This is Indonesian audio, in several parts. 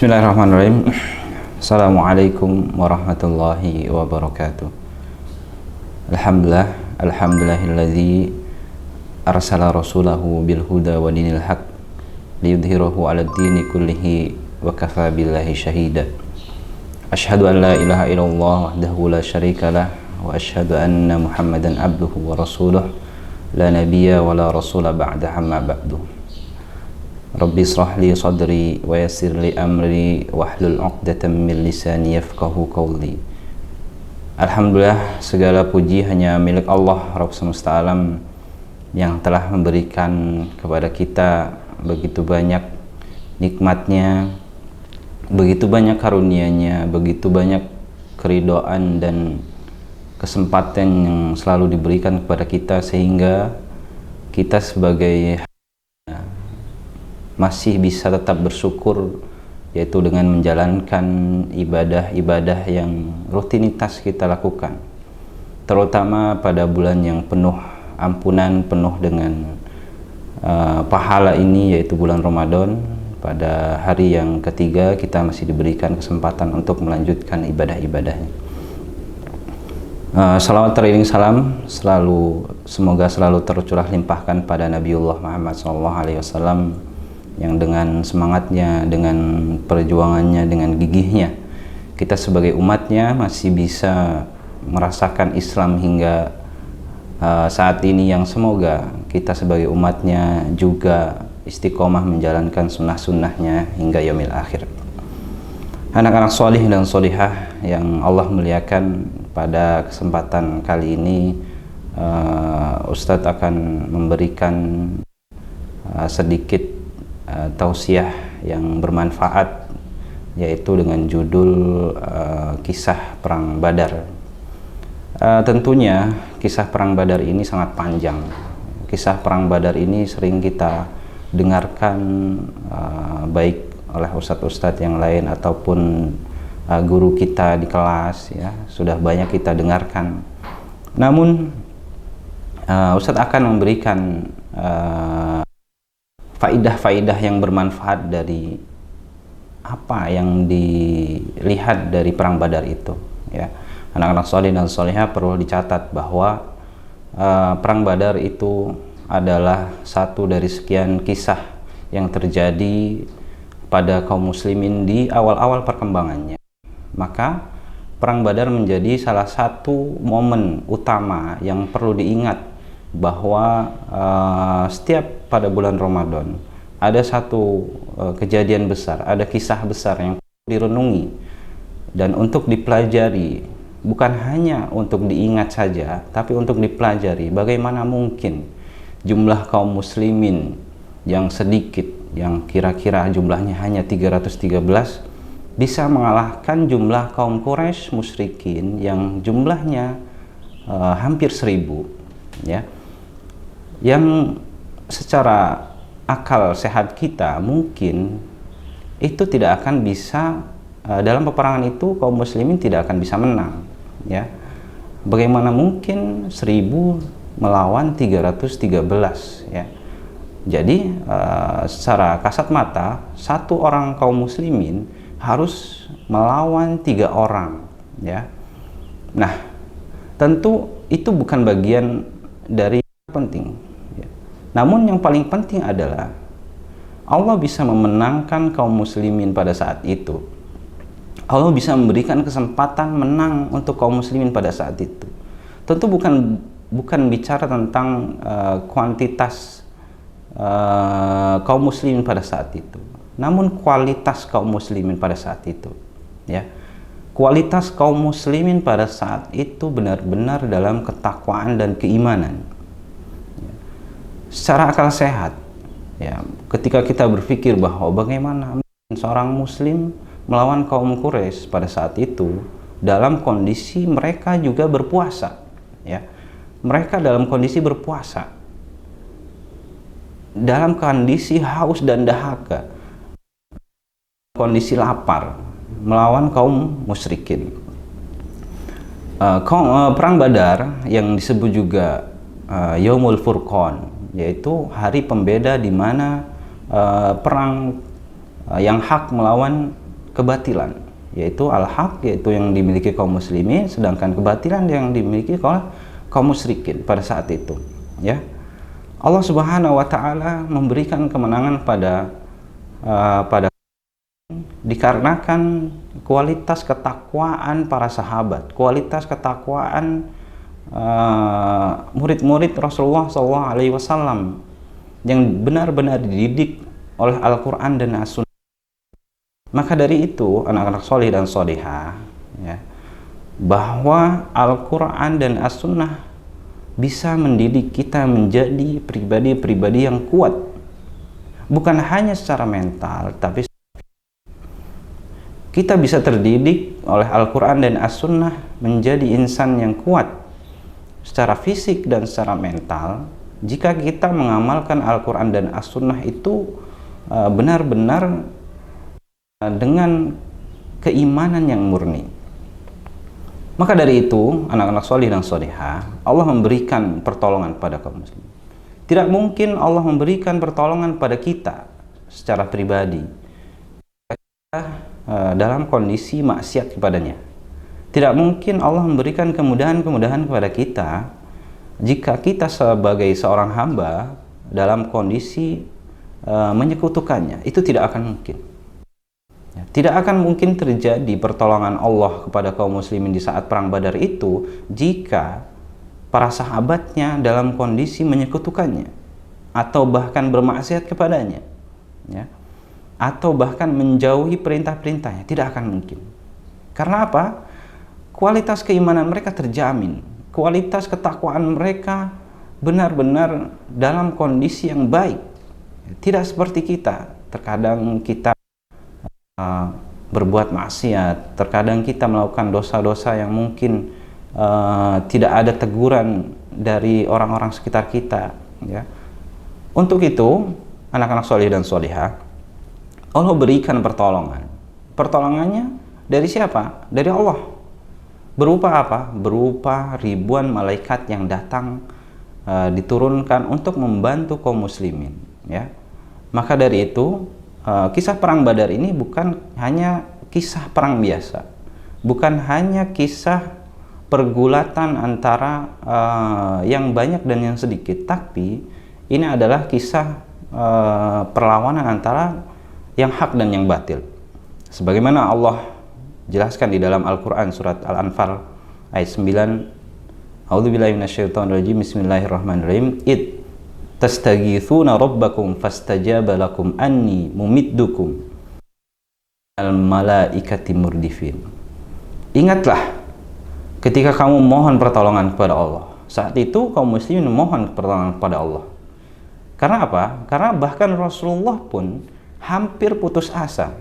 Bismillahirrahmanirrahim. Assalamualaikum warahmatullahi wabarakatuh. Alhamdulillahilladzi arsala rasulahu bil huda wa dinil haq liyudhhirahu 'alad dini kullihi wa kafa billahi syahida. Asyhadu an la ilaha illallah wahdahu la syarikalah wa asyhadu anna Muhammadan abduhu wa rasuluh la nabiyya wa la rasula ba'da amma ba'du. Rabbi israh li sadri wa yassir li amri wahlul 'uqdatam min lisani yafqahu qawli. Alhamdulillah, segala puji hanya milik Allah Rabb semesta alam yang telah memberikan kepada kita begitu banyak nikmatnya, begitu banyak karunia-Nya, begitu banyak keridhaan dan kesempatan yang selalu diberikan kepada kita, sehingga kita sebagai masih bisa tetap bersyukur, yaitu dengan menjalankan ibadah-ibadah yang rutinitas kita lakukan, terutama pada bulan yang penuh ampunan, penuh dengan pahala ini, yaitu bulan Ramadan. Pada hari yang ketiga kita masih diberikan kesempatan untuk melanjutkan ibadah-ibadahnya. Salawat teriring salam semoga selalu tercurah limpahkan pada Nabiullah Muhammad SAW, yang dengan semangatnya, dengan perjuangannya, dengan gigihnya, kita sebagai umatnya masih bisa merasakan Islam hingga saat ini, yang semoga kita sebagai umatnya juga istiqomah menjalankan sunnah-sunnahnya hingga yaumil akhir. Anak-anak solih dan solihah yang Allah muliakan, pada kesempatan kali ini Ustadz akan memberikan sedikit tausiah yang bermanfaat, yaitu dengan judul kisah Perang Badar. Tentunya kisah Perang Badar ini sangat panjang. Kisah Perang Badar ini sering kita dengarkan baik oleh ustadz-ustadz yang lain ataupun guru kita di kelas, ya, sudah banyak kita dengarkan. Namun ustadz akan memberikan faidah-faidah yang bermanfaat dari apa yang dilihat dari Perang Badar itu, ya. Anak-anak soleh dan solehah, perlu dicatat bahwa Perang Badar itu adalah satu dari sekian kisah yang terjadi pada kaum muslimin di awal-awal perkembangannya. Maka Perang Badar menjadi salah satu momen utama yang perlu diingat, bahwa setiap pada bulan Ramadan ada satu kejadian besar, ada kisah besar yang direnungi dan untuk dipelajari, bukan hanya untuk diingat saja, tapi untuk dipelajari bagaimana mungkin jumlah kaum muslimin yang sedikit, yang kira-kira jumlahnya hanya 313, bisa mengalahkan jumlah kaum Quraisy musyrikin yang jumlahnya hampir 1000, ya, yang secara akal sehat kita mungkin itu tidak akan bisa, dalam peperangan itu kaum muslimin tidak akan bisa menang, ya. Bagaimana mungkin 1000 melawan 313, ya. Jadi secara kasat mata satu orang kaum muslimin harus melawan 3 orang, ya. Nah, tentu itu bukan bagian dari penting, ya. Namun yang paling penting adalah Allah bisa memenangkan kaum muslimin pada saat itu. Allah bisa memberikan kesempatan menang untuk kaum muslimin pada saat itu. Tentu bukan bicara tentang kuantitas kaum muslimin pada saat itu, namun kualitas kaum muslimin pada saat itu, ya. Kualitas kaum muslimin pada saat itu benar-benar dalam ketakwaan dan keimanan. Secara akal sehat, ya, ketika kita berpikir bahwa bagaimana seorang muslim melawan kaum Quraisy pada saat itu dalam kondisi mereka juga berpuasa, ya. Mereka dalam kondisi berpuasa, dalam kondisi haus dan dahaga, kondisi lapar, melawan kaum musyrikin. Perang Badar yang disebut juga Yaumul Furqan, yaitu hari pembeda di mana perang yang hak melawan kebatilan, yaitu al-haq, yaitu yang dimiliki kaum muslimin, sedangkan kebatilan yang dimiliki oleh kaum musyrikin pada saat itu, ya. Allah Subhanahu wa taala memberikan kemenangan pada dikarenakan kualitas ketakwaan para sahabat, kualitas ketakwaan murid-murid Rasulullah SAW yang benar-benar dididik oleh Al-Quran dan As-Sunnah. Maka dari itu, anak-anak soleh dan solehah, ya, bahwa Al-Quran dan As-Sunnah bisa mendidik kita menjadi pribadi-pribadi yang kuat, bukan hanya secara mental, tapi kita bisa terdidik oleh Al-Quran dan As-Sunnah menjadi insan yang kuat secara fisik dan secara mental jika kita mengamalkan Al-Quran dan As-Sunnah itu benar-benar dengan keimanan yang murni. Maka dari itu, anak-anak soleh dan solehah, Allah memberikan pertolongan pada kaum muslim. Tidak mungkin Allah memberikan pertolongan pada kita secara pribadi dalam kondisi maksiat kepadanya. Tidak mungkin Allah memberikan kemudahan-kemudahan kepada kita jika kita sebagai seorang hamba dalam kondisi menyekutukannya. Itu tidak akan mungkin. Tidak akan mungkin terjadi pertolongan Allah kepada kaum muslimin di saat perang Badar itu jika para sahabatnya dalam kondisi menyekutukannya atau bahkan bermaksiat kepadanya, ya, atau bahkan menjauhi perintah-perintahnya. Tidak akan mungkin. Karena apa? Kualitas keimanan mereka terjamin, kualitas ketakwaan mereka benar-benar dalam kondisi yang baik. Tidak seperti kita. Terkadang kita berbuat maksiat, terkadang kita melakukan dosa-dosa yang mungkin tidak ada teguran dari orang-orang sekitar kita, ya. Untuk itu, anak-anak soleh dan solehah, Allah berikan pertolongan. Pertolongannya dari siapa? Dari Allah. Berupa apa? Berupa ribuan malaikat yang datang diturunkan untuk membantu kaum muslimin, ya. Maka dari itu, kisah perang Badar ini bukan hanya kisah perang biasa, bukan hanya kisah pergulatan antara yang banyak dan yang sedikit, tapi ini adalah kisah perlawanan antara yang hak dan yang batil. Sebagaimana Allah jelaskan di dalam Al-Quran surat Al-Anfal ayat 9, A'udzubillahi minasyaitonirrajim, bismillahirrahmanirrahim, tastaghithuna rabbakum fastajaba lakum anni mumiddukum al malaikati murdifin. Ingatlah ketika kamu mohon pertolongan kepada Allah. Saat itu kaum muslimin mohon pertolongan kepada Allah. Karena apa? Karena bahkan Rasulullah pun hampir putus asa.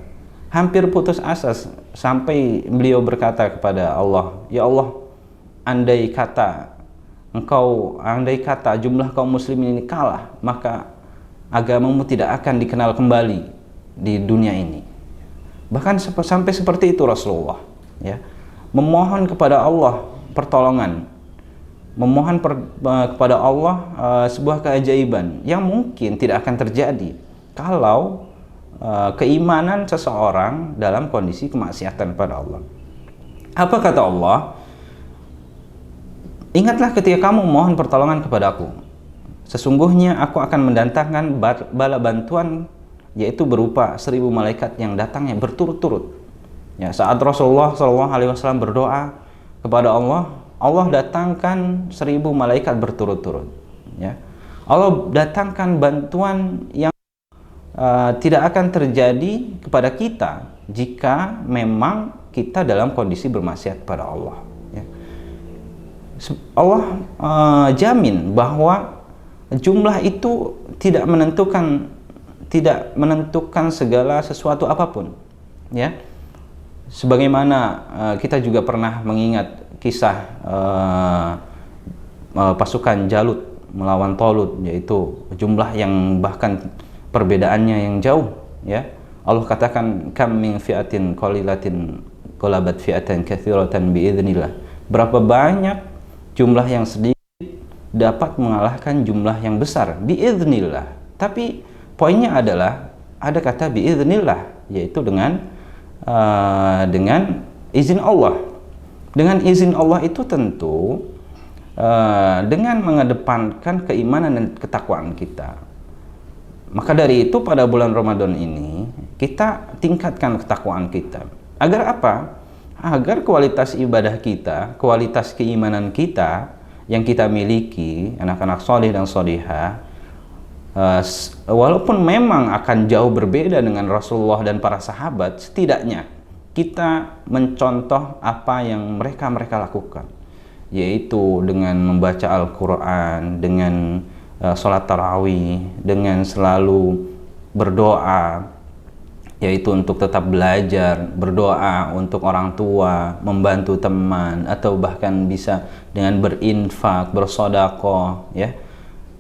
Hampir putus asa sampai beliau berkata kepada Allah, "Ya Allah, andai kata jumlah kaum muslimin ini kalah, maka agamamu tidak akan dikenal kembali di dunia ini." Bahkan sampai seperti itu Rasulullah, ya, memohon kepada Allah pertolongan, memohon kepada Allah sebuah keajaiban yang mungkin tidak akan terjadi kalau keimanan seseorang dalam kondisi kemaksiatan pada Allah. Apa kata Allah? Ingatlah ketika kamu mohon pertolongan kepadaku, sesungguhnya aku akan mendatangkan bala bantuan, yaitu berupa 1000 malaikat yang datangnya berturut-turut. Ya, saat Rasulullah SAW berdoa kepada Allah, Allah datangkan 1000 malaikat berturut-turut. Ya, Allah datangkan bantuan yang tidak akan terjadi kepada kita jika memang kita dalam kondisi bermaksiat pada Allah. Allah jamin bahwa jumlah itu tidak menentukan segala sesuatu apapun, ya. Sebagaimana kita juga pernah mengingat kisah pasukan Jalut melawan Talut, yaitu jumlah yang bahkan perbedaannya yang jauh, ya. Allah katakan, kam min fi'atin qalilatin qalabat fi'atan katsiratan biidznillah. Berapa banyak jumlah yang sedikit dapat mengalahkan jumlah yang besar biidznillah. Tapi poinnya adalah ada kata biidznillah, yaitu dengan dengan izin Allah. Dengan izin Allah itu tentu dengan mengedepankan keimanan dan ketakwaan kita. Maka dari itu pada bulan Ramadan ini kita tingkatkan ketakwaan kita. Agar apa? Agar kualitas ibadah kita, kualitas keimanan kita yang kita miliki, anak-anak soleh dan solihah, walaupun memang akan jauh berbeda dengan Rasulullah dan para sahabat, setidaknya kita mencontoh apa yang mereka lakukan, yaitu dengan membaca Al-Quran, dengan sholat tarawih, dengan selalu berdoa, yaitu untuk tetap belajar, berdoa untuk orang tua, membantu teman, atau bahkan bisa dengan berinfak, bersedekah, ya.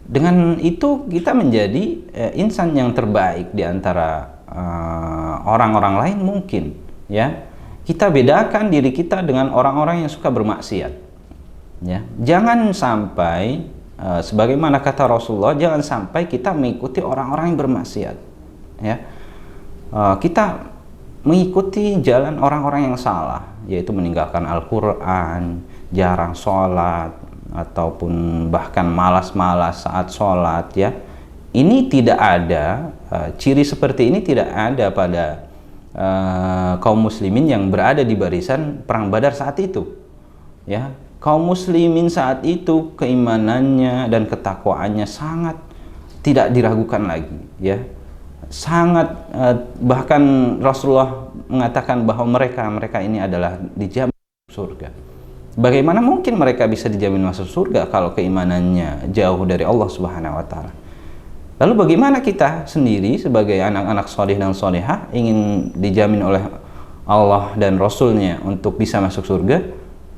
Dengan itu kita menjadi insan yang terbaik di antara orang-orang lain mungkin, ya. Kita bedakan diri kita dengan orang-orang yang suka bermaksiat, ya. Jangan sampai sebagaimana kata Rasulullah, jangan sampai kita mengikuti orang-orang yang bermaksiat, ya. Kita mengikuti jalan orang-orang yang salah, yaitu meninggalkan Al-Quran, jarang sholat, ataupun bahkan malas-malas saat sholat, ya. Ini tidak ada, ciri seperti ini tidak ada pada kaum muslimin yang berada di barisan perang Badar saat itu, ya. Kaum muslimin saat itu keimanannya dan ketakwaannya sangat tidak diragukan lagi, ya. Sangat bahkan Rasulullah mengatakan bahwa mereka ini adalah dijamin surga. Bagaimana mungkin mereka bisa dijamin masuk surga kalau keimanannya jauh dari Allah Subhanahu wa taala? Lalu bagaimana kita sendiri sebagai anak-anak soleh dan solehah ingin dijamin oleh Allah dan Rasulnya untuk bisa masuk surga?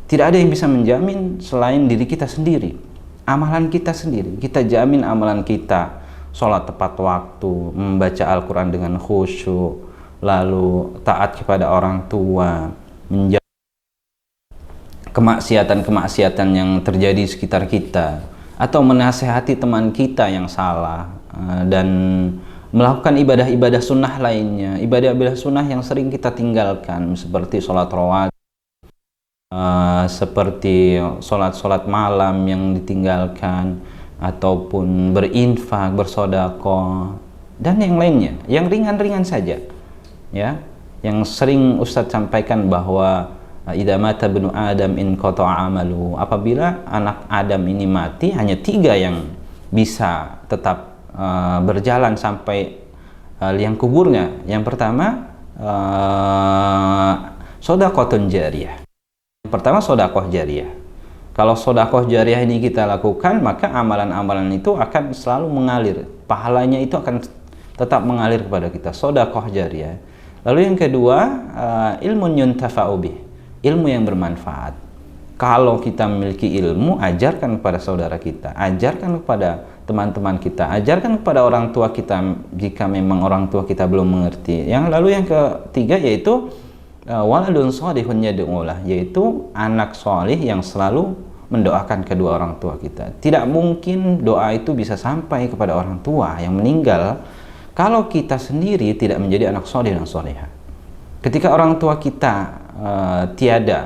Tidak ada yang bisa menjamin selain diri kita sendiri, amalan kita sendiri. Kita jamin amalan kita, sholat tepat waktu, membaca Al-Quran dengan khusyuk, lalu taat kepada orang tua, menjauhi kemaksiatan-kemaksiatan yang terjadi di sekitar kita, atau menasehati teman kita yang salah, dan melakukan ibadah-ibadah sunnah lainnya, ibadah-ibadah sunnah yang sering kita tinggalkan, seperti sholat rawatib, seperti sholat-sholat malam yang ditinggalkan, ataupun berinfak, bersedekah, dan yang lainnya, yang ringan-ringan saja, ya. Yang sering Ustadz sampaikan bahwa idza mata ibnu Adam in qata'a amalu, apabila anak Adam ini mati, hanya 3 yang bisa tetap berjalan sampai liang kuburnya. Yang pertama shadaqatun jariyah. Yang pertama sedekah jariyah. Kalau sedekah jariyah ini kita lakukan, maka amalan-amalan itu akan selalu mengalir. Pahalanya itu akan tetap mengalir kepada kita. Sedekah jariyah. Lalu yang kedua, ilmun yuntafa'u bih. Ilmu yang bermanfaat. Kalau kita memiliki ilmu, ajarkan kepada saudara kita, ajarkan kepada teman-teman kita, ajarkan kepada orang tua kita jika memang orang tua kita belum mengerti. Lalu yang ketiga yaitu waladun shalihun yad'ulah, yaitu anak solih yang selalu mendoakan kedua orang tua kita. Tidak mungkin doa itu bisa sampai kepada orang tua yang meninggal kalau kita sendiri tidak menjadi anak solih dan solihah. Ketika orang tua kita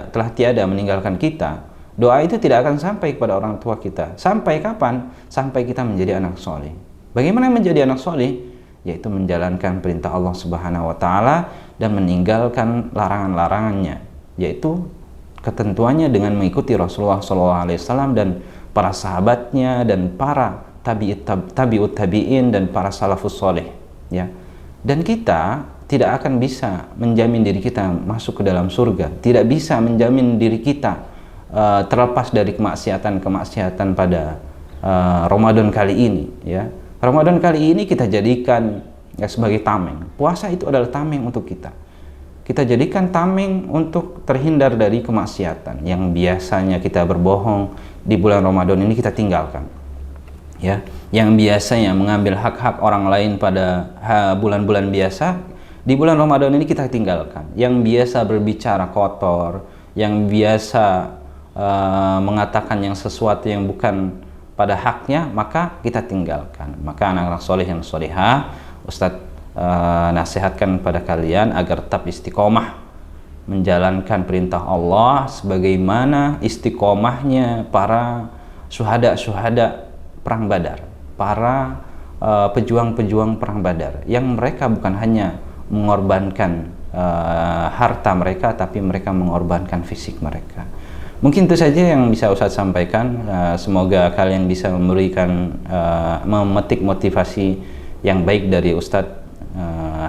telah tiada meninggalkan kita, doa itu tidak akan sampai kepada orang tua kita. Sampai kapan? Sampai kita menjadi anak solih. Bagaimana menjadi anak solih? Yaitu menjalankan perintah Allah Subhanahu wa taala dan meninggalkan larangan-larangannya, yaitu ketentuannya dengan mengikuti Rasulullah SAW dan para sahabatnya dan para tabi'ut tabi'in dan para salafus soleh, ya. Dan kita tidak akan bisa menjamin diri kita masuk ke dalam surga, tidak bisa menjamin diri kita terlepas dari kemaksiatan pada Ramadan kali ini, ya. Ramadan kali ini kita jadikan sebagai tameng. Puasa itu adalah tameng untuk kita. Kita jadikan tameng untuk terhindar dari kemaksiatan yang biasanya kita berbohong di bulan Ramadan ini kita tinggalkan, ya. Yang biasanya mengambil hak-hak orang lain pada bulan-bulan biasa, di bulan Ramadan ini kita tinggalkan. Yang biasa berbicara kotor, yang biasa mengatakan yang sesuatu yang bukan pada haknya, maka kita tinggalkan. Maka anak-anak soleh yang solehah, Ustadz nasihatkan pada kalian agar tetap istiqomah menjalankan perintah Allah sebagaimana istiqomahnya para syuhada perang Badar, para pejuang-pejuang perang Badar, yang mereka bukan hanya mengorbankan harta mereka, tapi mereka mengorbankan fisik mereka. Mungkin itu saja yang bisa Ustadz sampaikan. Semoga kalian bisa memberikan memetik motivasi yang baik dari Ustadz.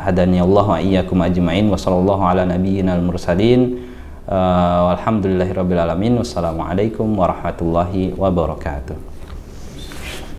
Hadani Allah wa iyyakum ajma'in, wa sallallahu ala nabiyyina al-mursalin, walhamdulillahirabbil alamin. Wassalamualaikum warahmatullahi wabarakatuh.